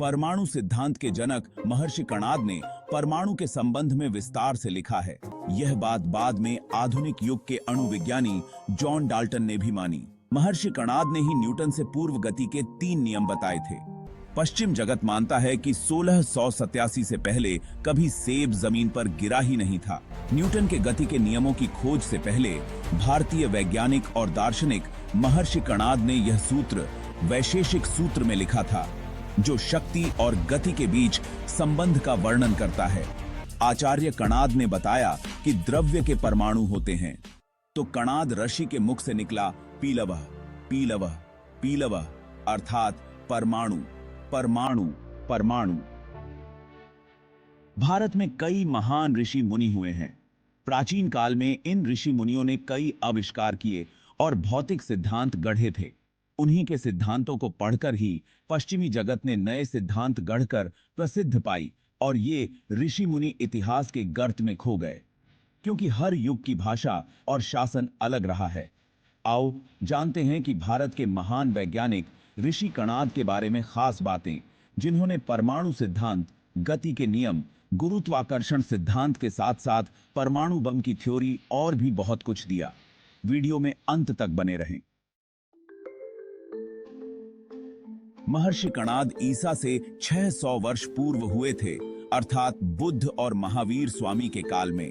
परमाणु सिद्धांत के जनक महर्षि कणाद ने परमाणु के संबंध में विस्तार से लिखा है। यह बात बाद में आधुनिक युग के अणुविज्ञानी जॉन डाल्टन ने भी मानी। महर्षि कणाद ने ही न्यूटन से पूर्व गति के 3 नियम बताए थे। पश्चिम जगत मानता है कि 1687 से पहले कभी सेब जमीन पर गिरा ही नहीं था। न्यूटन के गति के नियमों की खोज से पहले भारतीय वैज्ञानिक और दार्शनिक महर्षि कणाद ने यह सूत्र वैशेषिक सूत्र में लिखा था, जो शक्ति और गति के बीच संबंध का वर्णन करता है। आचार्य कणाद ने बताया कि द्रव्य के परमाणु होते हैं, तो कणाद ऋषि के मुख से निकला पीलवः पीलवः पीलवः, अर्थात परमाणु परमाणु परमाणु। भारत में कई महान ऋषि मुनि हुए हैं। प्राचीन काल में इन ऋषि मुनियों ने कई आविष्कार किए और भौतिक सिद्धांत गढ़े थे। उन्हीं के सिद्धांतों को पढ़कर ही पश्चिमी जगत ने नए सिद्धांत गढ़कर प्रसिद्ध पाई और ये ऋषि मुनि इतिहास के गर्त में खो गए, क्योंकि हर युग की भाषा और शासन अलग रहा है। आओ जानते हैं कि भारत के महान वैज्ञानिक ऋषि कणाद के बारे में खास बातें, जिन्होंने परमाणु सिद्धांत, गति के नियम, गुरुत्वाकर्षण सिद्धांत के साथ साथ परमाणु बम की थ्योरी और भी बहुत कुछ दिया। वीडियो में अंत तक बने रहें। महर्षि कणाद ईसा से 600 वर्ष पूर्व हुए थे, अर्थात बुद्ध और महावीर स्वामी के काल में।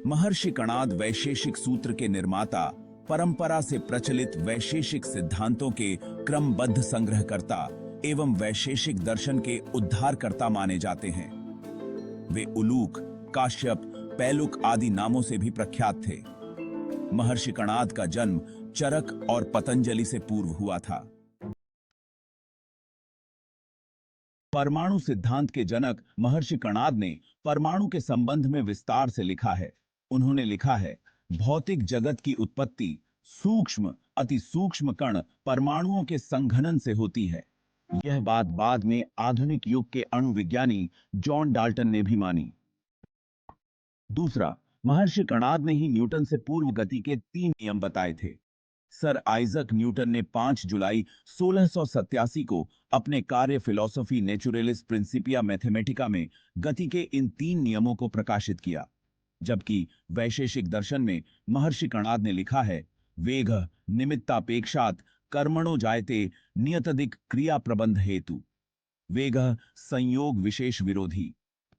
महर्षि कणाद वैशेषिक सूत्र के निर्माता, परंपरा से प्रचलित वैशेषिक सिद्धांतों के क्रमबद्ध संग्रहकर्ता एवं वैशेषिक दर्शन के उद्धारकर्ता माने जाते हैं। वे उलूक, काश्यप, पैलुक आदि नामों से भी प्रख्यात थे। महर्षि कणाद का जन्म चरक और पतंजलि से पूर्व हुआ था। परमाणु सिद्धांत के जनक महर्षि कणाद ने परमाणु के संबंध में विस्तार से लिखा है। उन्होंने लिखा है, भौतिक जगत की उत्पत्ति सूक्ष्म अति सूक्ष्म कण परमाणुओं के संघनन से होती है। यह बात बाद में आधुनिक युग के अणुविज्ञानी जॉन डाल्टन ने भी मानी। दूसरा, महर्षि कणाद ने ही न्यूटन से पूर्व गति के 3 नियम बताए थे। सर आइजक न्यूटन ने 5 जुलाई 1687 को अपने कार्य फिलॉसफी नेचुरलिस प्रिंसिपिया मैथमेटिका में गति के इन 3 नियमों को प्रकाशित किया। जबकि वैशेषिक दर्शन में महर्षि कणाद ने लिखा है, वेगः निमित्तापेक्षात् कर्मणो जायते नियतधिक क्रिया प्रबंध हेतु। वेगः संयोग विशेष विरोधी,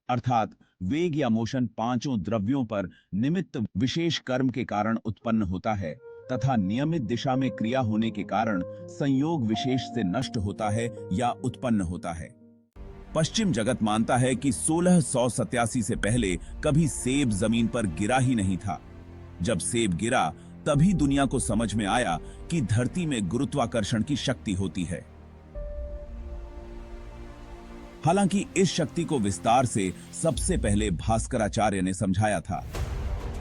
अर्थात वेग या मोशन 5 द्रव्यों पर निमित्त विशेष कर्म के कारण उत्पन्न होता है तथा नियमित दिशा में क्रिया होने के कारण संयोग विशेष से नष्ट होता है या उत्पन्न होता है। पश्चिम जगत मानता है कि 1687 से पहले कभी सेब जमीन पर गिरा ही नहीं था। जब सेब गिरा तभी दुनिया को समझ में आया कि धरती में गुरुत्वाकर्षण की शक्ति होती है। हालांकि इस शक्ति को विस्तार से सबसे पहले भास्कराचार्य ने समझाया था।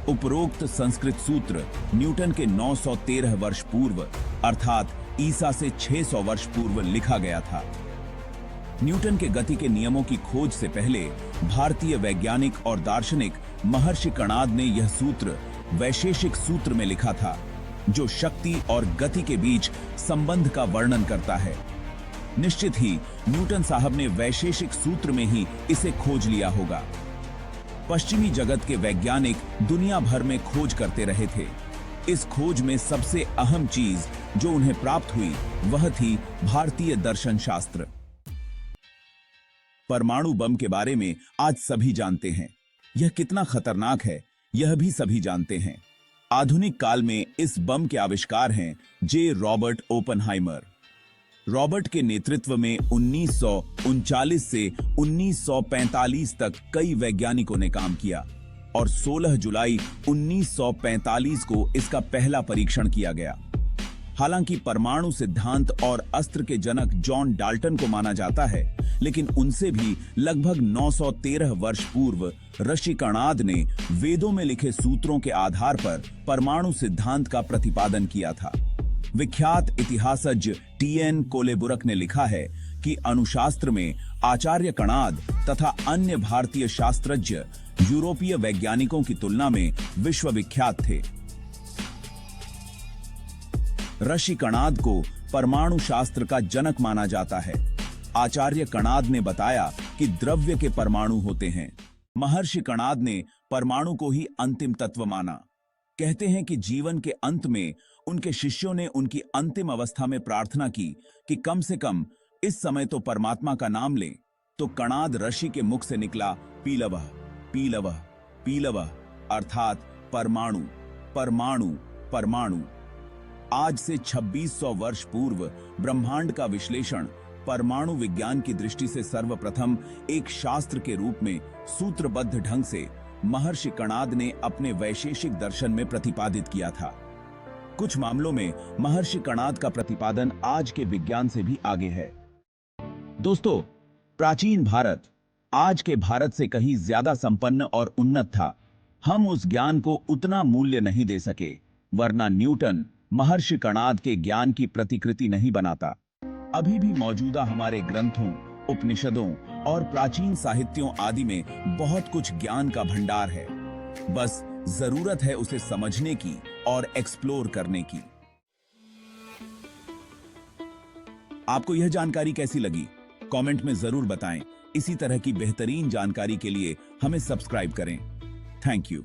उपरोक्त संस्कृत सूत्र न्यूटन के 913 वर्ष पूर्व अर्थात ईसा से 600 वर्ष पूर्व लिखा गया था। न्यूटन के गति के नियमों की खोज से पहले भारतीय वैज्ञानिक और दार्शनिक महर्षि कणाद ने यह सूत्र वैशेषिक सूत्र में लिखा था, जो शक्ति और गति के बीच संबंध का वर्णन करता है। निश्चित ही न्यूटन साहब ने वैशेषिक सूत्र में ही इसे खोज लिया होगा। पश्चिमी जगत के वैज्ञानिक दुनिया भर में खोज करते रहे थे। इस खोज में सबसे अहम चीज जो उन्हें प्राप्त हुई वह थी भारतीय दर्शन शास्त्र। परमाणु बम के बारे में आज सभी जानते हैं। यह कितना खतरनाक है यह भी सभी जानते हैं। आधुनिक काल में इस बम के आविष्कार हैं जे रॉबर्ट ओपेनहाइमर। रॉबर्ट के नेतृत्व में 1939 से 1945 तक कई वैज्ञानिकों ने काम किया और 16 जुलाई 1945 को इसका पहला परीक्षण किया गया। हालांकि परमाणु सिद्धांत और अस्त्र के जनक जॉन डाल्टन को माना जाता है, लेकिन उनसे भी लगभग 913 वर्ष पूर्व ऋषि कणाद ने वेदों में लिखे सूत्रों के आधार पर परमाणु सिद्धांत का प्रतिपादन किया था। विख्यात इतिहासज्ञ टी.एन. कोलेबुरक ने लिखा है कि अणुशास्त्र में आचार्य कणाद तथा अन्य भारतीय शास्त्रज्ञ यूरोपीय वैज्ञानिकों की तुलना में विश्वविख्यात थे। ऋषि कणाद को परमाणु शास्त्र का जनक माना जाता है। आचार्य कणाद ने बताया कि द्रव्य के परमाणु होते हैं। महर्षि कणाद ने परमाणु को ही अंतिम तत्व माना। कहते हैं कि जीवन के अंत में उनके शिष्यों ने उनकी अंतिम अवस्था में प्रार्थना की कि कम से कम इस समय तो परमात्मा का नाम लें। तो कणाद ऋषि के मुख से निकला पीलवः पीलवः पीलवः, अर्थात परमाणु परमाणु परमाणु। आज से 2600 वर्ष पूर्व ब्रह्मांड का विश्लेषण परमाणु विज्ञान की दृष्टि से सर्वप्रथम एक शास्त्र के रूप में सूत्रबद्ध ढंग से महर्षि कणाद ने अपने वैशेषिक दर्शन में प्रतिपादित किया था। कुछ मामलों में महर्षि कणाद का प्रतिपादन आज के विज्ञान से भी आगे है। दोस्तों, प्राचीन भारत आज के भारत से कहीं ज्यादा संपन्न और उन्नत था। हम उस ज्ञान को उतना मूल्य नहीं दे सके, वरना न्यूटन महर्षि कणाद के ज्ञान की प्रतिकृति नहीं बनाता। अभी भी मौजूदा हमारे ग्रंथों, उपनिषदों और प्राचीन साहित्यों आदि में बहुत कुछ ज्ञान का भंडार है। बस जरूरत है उसे समझने की और एक्सप्लोर करने की। आपको यह जानकारी कैसी लगी? कमेंट में जरूर बताएं। इसी तरह की बेहतरीन जानकारी के लिए हमें सब्सक्राइब करें। Thank you.